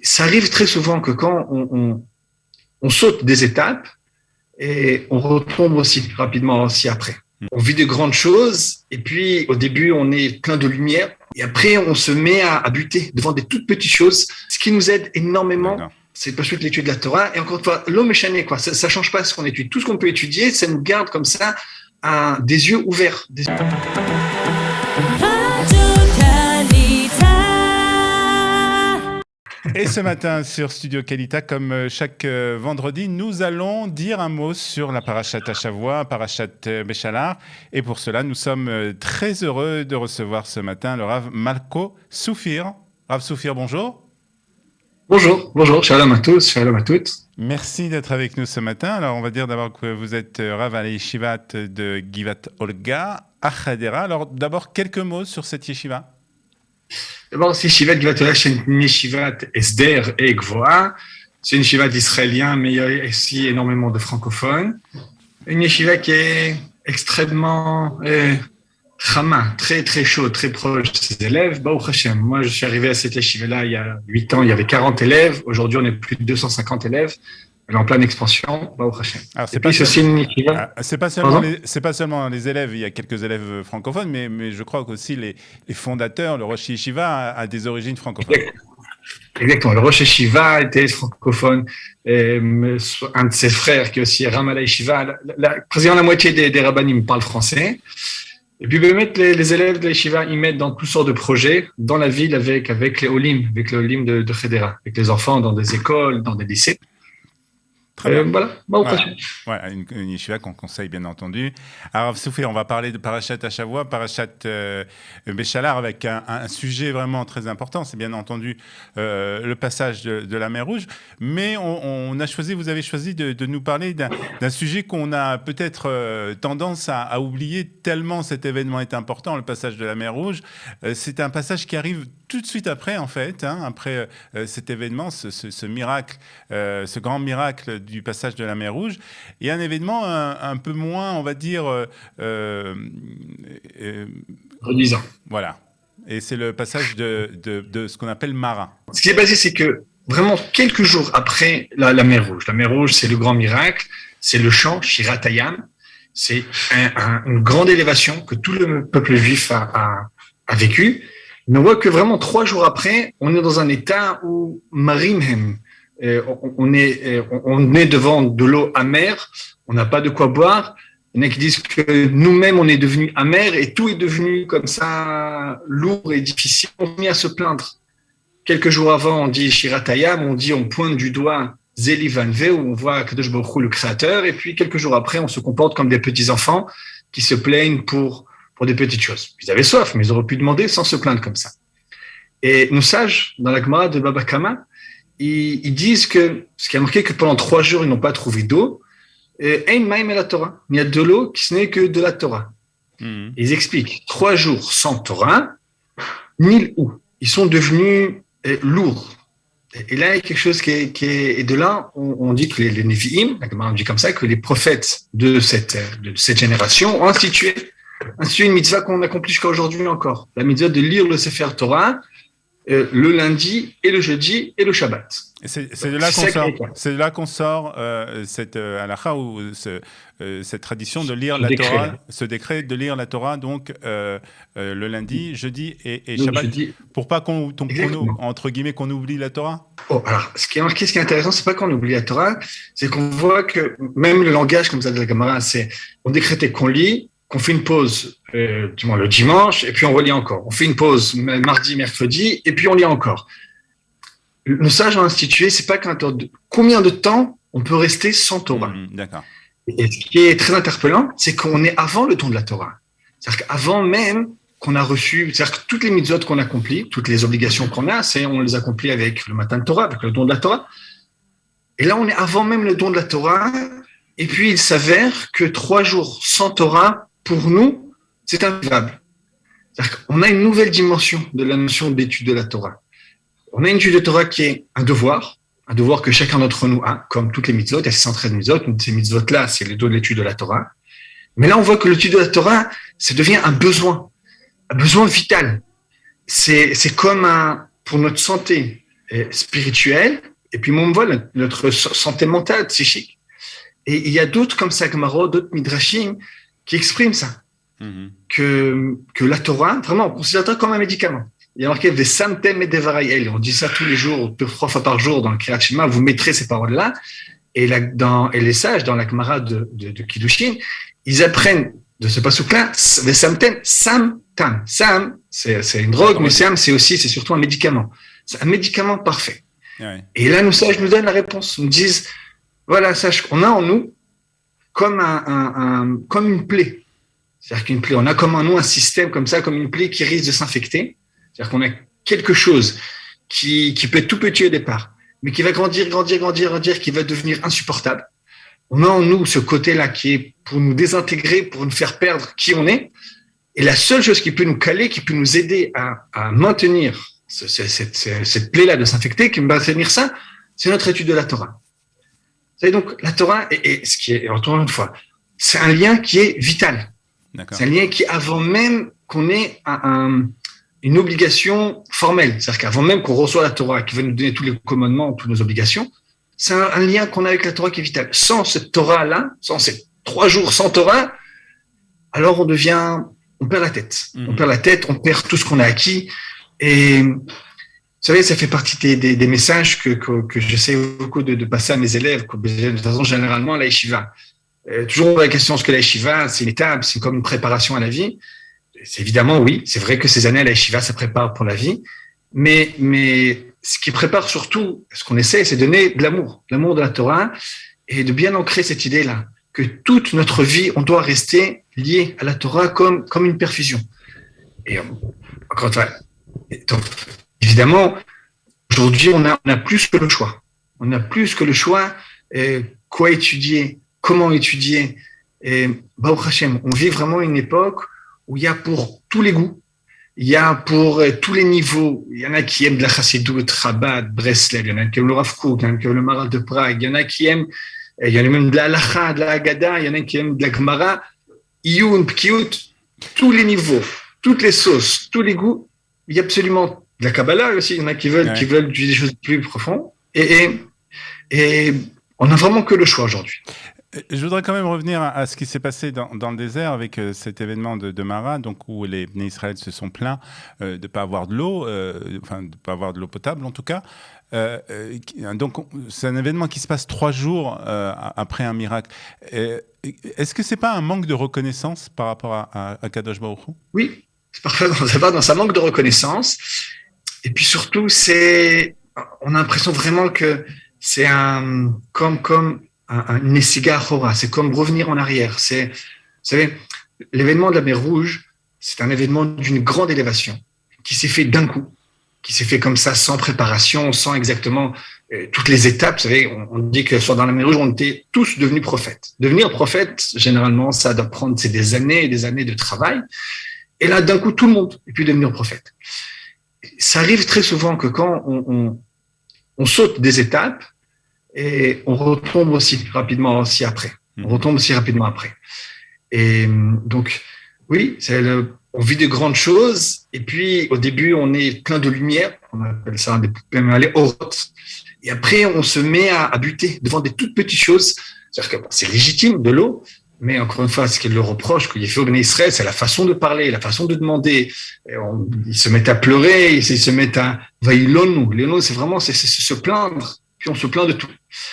ça arrive très souvent que quand on saute des étapes et on retombe aussi rapidement aussi après. On vit de grandes choses et puis au début on est plein de lumière et après on se met à buter devant des toutes petites choses. Ce qui nous aide énormément, D'accord. c'est pas juste l'étude de la Torah. Et encore une fois, l'homme est chané, quoi. Ça change pas ce qu'on étudie. Tout ce qu'on peut étudier, ça nous garde comme ça des yeux ouverts. Et ce matin sur Studio Kalita, comme chaque vendredi, nous allons dire un mot sur la Parashat Hashavua, Parashat Béchalar. Et pour cela, nous sommes très heureux de recevoir ce matin le Rav Malko Soufir. Rav Soufir, bonjour. Bonjour, shalom à tous, shalom à toutes. Merci d'être avec nous ce matin. Alors, on va dire d'abord que vous êtes Rav à la Yeshivat de Givat Olga, à Hadera. Alors, d'abord, quelques mots sur cette yeshiva. D'abord, c'est Yeshivat Givat Olga, c'est une yeshivat Esder et Gvoa. C'est une yeshiva d'Israéliens, mais il y a aussi énormément de francophones. Une yeshiva qui est extrêmement chama, très très chaud, très proche de ses élèves. Baruch Hashem. Moi, je suis arrivé à cette yeshiva-là il y a 8 ans, il y avait 40 élèves. Aujourd'hui, on est plus de 250 élèves. Elle est en pleine expansion. Baruch Hashem. Alors, c'est pas seulement les élèves, il y a quelques élèves francophones, mais je crois qu'aussi les fondateurs, le Rosh Yeshiva a des origines francophones. Exactement. Le Rosh Yeshiva était francophone. Un de ses frères, qui est aussi Ramallah Yeshiva, quasiment la moitié des rabbanim parlent français. Et puis, les élèves de la Yeshiva, ils mettent dans toutes sortes de projets dans la ville avec les Olim, de Hedera, avec les enfants dans des écoles, dans des lycées. Voilà. Une yeshiva qu'on conseille bien entendu. Alors Soufir, on va parler de Parashat Hashavua, Parashat Béchalar avec un sujet vraiment très important. C'est bien entendu le passage de la mer Rouge. Mais vous avez choisi de nous parler d'un sujet qu'on a peut-être tendance à oublier tellement cet événement est important, le passage de la mer Rouge. C'est un passage qui arrive tout de suite après, en fait, après cet événement, ce miracle, ce grand miracle du passage de la mer Rouge, et un événement un peu moins, on va dire... redisant. Voilà. Et c'est le passage de ce qu'on appelle Mara. Ce qui s'est passé, c'est que vraiment quelques jours après la mer Rouge, c'est le grand miracle, c'est le chant Shirat Hayam, c'est une grande élévation que tout le peuple juif a vécu. Mais on voit que vraiment 3 jours après, on est dans un état où Marimhem, on est devant de l'eau amère, on n'a pas de quoi boire. Il y en a qui disent que nous-mêmes, on est devenus amers et tout est devenu comme ça lourd et difficile. On s'est mis à se plaindre. Quelques jours avant, on dit Shirat Hayam, on pointe du doigt Zeli Vanve, où on voit Kadosh Baruch Hu, le créateur, et puis quelques jours après, on se comporte comme des petits enfants qui se plaignent pour des petites choses. Ils avaient soif, mais ils auraient pu demander sans se plaindre comme ça. Et nos sages, dans la Gemara de Baba Kama, ils disent que, ce qui a marqué que pendant 3 jours, ils n'ont pas trouvé d'eau, Ein Maim et la Torah. Il n'y a de l'eau qui ce n'est que de la Torah. Ils expliquent 3 jours sans Torah, ni où. Ils sont devenus lourds. Et là, il y a quelque chose qui est et de là, on dit que les Nevi'im, la Gemara dit comme ça, que les prophètes de cette génération ont institué une mitzvah qu'on accomplit jusqu'à aujourd'hui encore. La mitzvah de lire le Sefer Torah le lundi et le jeudi et le Shabbat. C'est de là qu'on sort cette halakha ou cette tradition de lire la Torah, ce décret de lire la Torah donc le lundi, jeudi et Shabbat, pour pas qu'on oublie la Torah. Alors, ce qui est intéressant, c'est pas qu'on oublie la Torah, c'est qu'on voit que même le langage comme ça de la Gemara, c'est on décrétait qu'on lit, qu'on fait une pause le dimanche, et puis on relit encore. On fait une pause mardi, mercredi, et puis on lit encore. Nos sages ont institué, c'est pas combien de temps on peut rester sans Torah. D'accord. Et ce qui est très interpellant, c'est qu'on est avant le don de la Torah. C'est-à-dire qu'avant même qu'on a reçu, c'est-à-dire que toutes les mitzvot qu'on accomplit, toutes les obligations qu'on a, on les accomplit avec le matin de Torah, avec le don de la Torah. Et là, on est avant même le don de la Torah, et puis il s'avère que 3 jours sans Torah, pour nous, c'est invivable. C'est-à-dire qu'on a une nouvelle dimension de la notion d'étude de la Torah. On a une étude de Torah qui est un devoir que chacun d'entre nous a, comme toutes les mitzvot, il y a 613 mitzvot, une de ces mitzvot-là, c'est l'étude de la Torah. Mais là, on voit que l'étude de la Torah, ça devient un besoin vital. C'est comme pour notre santé, spirituelle, et puis on voit notre santé mentale, psychique. Et il y a d'autres comme ça, d'autres midrashim, qui expriment ça. Que la Torah, vraiment, on considère ça comme un médicament. Il y a marqué des samtem et des varayel. On dit ça tous les jours, 3 fois par jour dans le Kriyat Shema. Vous mettrez ces paroles-là. Et les sages, dans la Gemara de Kiddushin, ils apprennent de ce pasuk-là, des samtem, sam-tam. Sam, c'est une drogue, mais sam, c'est surtout un médicament. C'est un médicament parfait. Ouais. Et là, nos sages nous donnent la réponse. Ils nous disent, voilà, sache qu'on a en nous comme comme une plaie. C'est-à-dire qu'une plaie, on a comme en nous un système comme ça, comme une plaie qui risque de s'infecter. C'est-à-dire qu'on a quelque chose qui peut être tout petit au départ, mais qui va grandir, qui va devenir insupportable. On a en nous ce côté-là qui est pour nous désintégrer, pour nous faire perdre qui on est. Et la seule chose qui peut nous caler, qui peut nous aider à maintenir cette plaie-là de s'infecter, qui va maintenir ça, c'est notre étude de la Torah. Vous savez, donc, la Torah, et ce qui est, encore une fois, c'est un lien qui est vital. D'accord. C'est un lien qui, avant même qu'on ait une obligation formelle, c'est-à-dire qu'avant même qu'on reçoit la Torah, qui va nous donner tous les commandements, toutes nos obligations, c'est un lien qu'on a avec la Torah qui est vital. Sans cette Torah-là, sans ces 3 jours sans Torah, alors on perd la tête. On perd la tête, on perd tout ce qu'on a acquis. Et vous savez, ça fait partie des messages que j'essaie beaucoup de passer à mes élèves, de toute façon, généralement, à la yeshiva. Toujours la question, est-ce que la yeshiva, c'est une étape, c'est comme une préparation à la vie? C'est évidemment, oui, c'est vrai que ces années à la yeshiva, ça prépare pour la vie, mais ce qui prépare surtout, ce qu'on essaie, c'est de donner de l'amour de la Torah, et de bien ancrer cette idée-là, que toute notre vie, on doit rester lié à la Torah comme une perfusion. Et encore une fois, donc, évidemment, aujourd'hui, on a plus que le choix. On a plus que le choix, quoi étudier, comment étudier. Et Baruch Hashem, on vit vraiment une époque où il y a pour tous les goûts, il y a pour tous les niveaux. Il y en a qui aiment de la Chassidut, Chabad, Breslev, il y en a qui aiment le Rav Kook, il y en a qui aiment le Maral de Prague, il y en a qui aiment, il y en a même de la Halacha, de la Haggadah, il y en a qui aiment de la Gemara, Iyun, Pkiut, tous les niveaux, toutes les sauces, tous les goûts. Il y a absolument de la Kabbalah aussi, il y en a qui veulent des choses plus profondes. Et on n'a vraiment que le choix aujourd'hui. Je voudrais quand même revenir à ce qui s'est passé dans le désert avec cet événement de Mara, donc où les Bnei Israël se sont plaints de ne pas avoir de l'eau, de ne pas avoir de l'eau potable en tout cas. Donc c'est un événement qui se passe 3 jours après un miracle. Est-ce que c'est pas un manque de reconnaissance par rapport à Kadosh Baruch Hu? Oui, c'est parfaitement. Ça va dans sa manque de reconnaissance. Et puis surtout, on a l'impression vraiment que c'est comme une Nesiga Chora, c'est comme revenir en arrière. Vous savez, l'événement de la mer Rouge, c'est un événement d'une grande élévation qui s'est fait d'un coup, qui s'est fait comme ça, sans préparation, sans exactement toutes les étapes. Vous savez, on dit que dans la mer Rouge, on était tous devenus prophètes. Devenir prophète, généralement, ça doit prendre des années et des années de travail. Et là, d'un coup, tout le monde est pu devenir prophète. Ça arrive très souvent que quand on saute des étapes, et on retombe aussi rapidement après. Et donc, oui, on vit de grandes choses. Et puis, au début, on est plein de lumière. On appelle ça des orotes. Et après, on se met à buter devant des toutes petites choses. C'est-à-dire que c'est légitime, de l'eau. Mais encore une fois, ce qu'il le reproche, qu'il y a fait au Bnei Israël, c'est la façon de parler, la façon de demander. Ils se mettent à pleurer, ils se mettent à vaïlonu. Léno, c'est vraiment c'est se plaindre. Puis on se plaint de tout.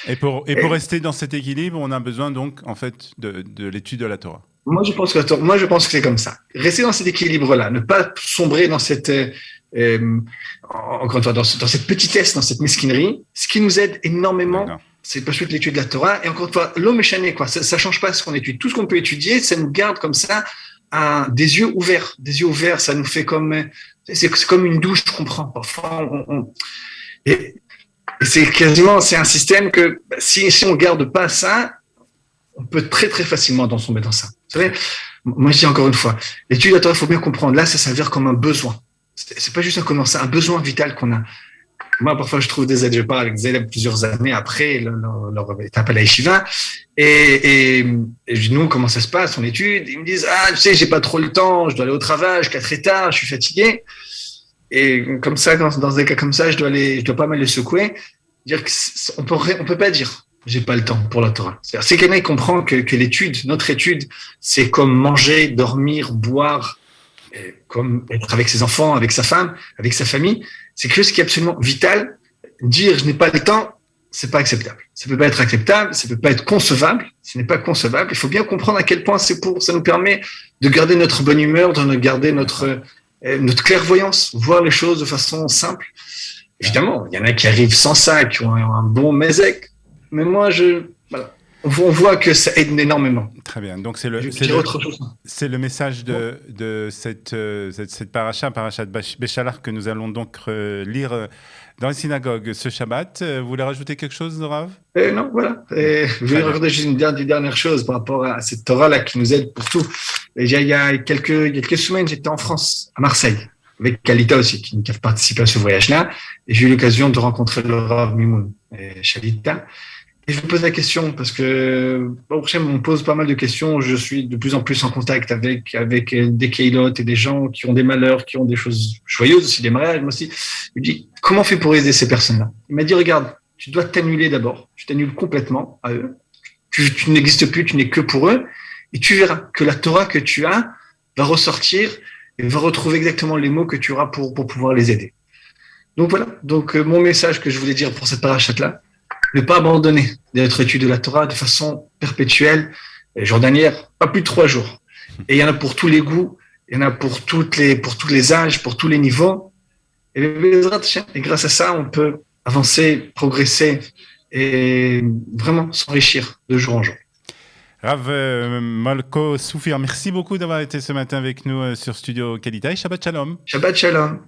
Et pour rester dans cet équilibre, on a besoin donc en fait de l'étude de la Torah. Moi, je pense que c'est comme ça. Rester dans cet équilibre-là, ne pas sombrer dans cette encore une fois dans cette petitesse, dans cette mesquinerie. Ce qui nous aide énormément, c'est pas juste l'étude de la Torah. Et encore une fois, l'homme est chané, quoi. Ça change pas ce qu'on étudie. Tout ce qu'on peut étudier, ça nous garde comme ça des yeux ouverts. Des yeux ouverts, ça nous fait c'est comme une douche qu'on prend. Parfois, et c'est un système que si on garde pas ça, on peut très très facilement tomber dans ça. Vous savez, moi je dis encore une fois, l'étude de la Torah, il faut bien comprendre. Là, ça s'avère comme un besoin. C'est pas juste un besoin vital qu'on a. Moi, parfois, je trouve je parle avec des élèves plusieurs années après leur étape à la yeshiva, et je dis, nous, comment ça se passe, on étude? Ils me disent, tu sais, j'ai pas trop le temps, je dois aller au travail, jusqu'à très tard, je suis fatigué. Et comme ça, dans des cas comme ça, je dois pas mal les secouer. Dire que on peut pas dire j'ai pas le temps pour la Torah. C'est-à-dire, si quelqu'un comprend que l'étude, notre étude, c'est comme manger, dormir, boire, comme être avec ses enfants, avec sa femme, avec sa famille, c'est quelque chose qui est absolument vital. Dire je n'ai pas le temps, c'est pas acceptable. Ça peut pas être acceptable, ça peut pas être concevable. Ce n'est pas concevable. Il faut bien comprendre à quel point ça nous permet de garder notre bonne humeur, de garder notre clairvoyance, voir les choses de façon simple. Évidemment, il y en a qui arrivent sans ça, qui ont un bon mésec. Mais moi, voilà. On voit que ça aide énormément. Très bien. Donc, c'est le message de cette parachat Béchalar, que nous allons donc lire dans les synagogues ce Shabbat. Vous voulez rajouter quelque chose, Rav? Non, voilà. Je voulais rajouter juste une dernière chose par rapport à cette Torah-là qui nous aide pour tout. Il y a quelques semaines, j'étais en France, à Marseille, avec Kalita aussi, qui a participé à ce voyage-là. Et j'ai eu l'occasion de rencontrer le Rav Mimoun et Shalita. Et je me pose la question parce que on me pose pas mal de questions. Je suis de plus en plus en contact avec des keilotes et des gens qui ont des malheurs, qui ont des choses joyeuses aussi, des mariages. Moi aussi, je me dis comment on fait pour aider ces personnes-là. Il m'a dit regarde, tu dois t'annuler d'abord. Tu t'annules complètement à eux. Tu n'existes plus, tu n'es que pour eux. Et tu verras que la Torah que tu as va ressortir et va retrouver exactement les mots que tu auras pour pouvoir les aider. Donc voilà. Donc mon message que je voulais dire pour cette parachat-là, ne pas abandonner d'être étude de la Torah de façon perpétuelle, journalière, pas plus de 3 jours. Et il y en a pour tous les goûts, il y en a pour tous les âges, pour tous les niveaux. Et grâce à ça, on peut avancer, progresser et vraiment s'enrichir de jour en jour. Rav Molko Soufir, merci beaucoup d'avoir été ce matin avec nous sur Studio Kalita. Shabbat Shalom. Shabbat Shalom.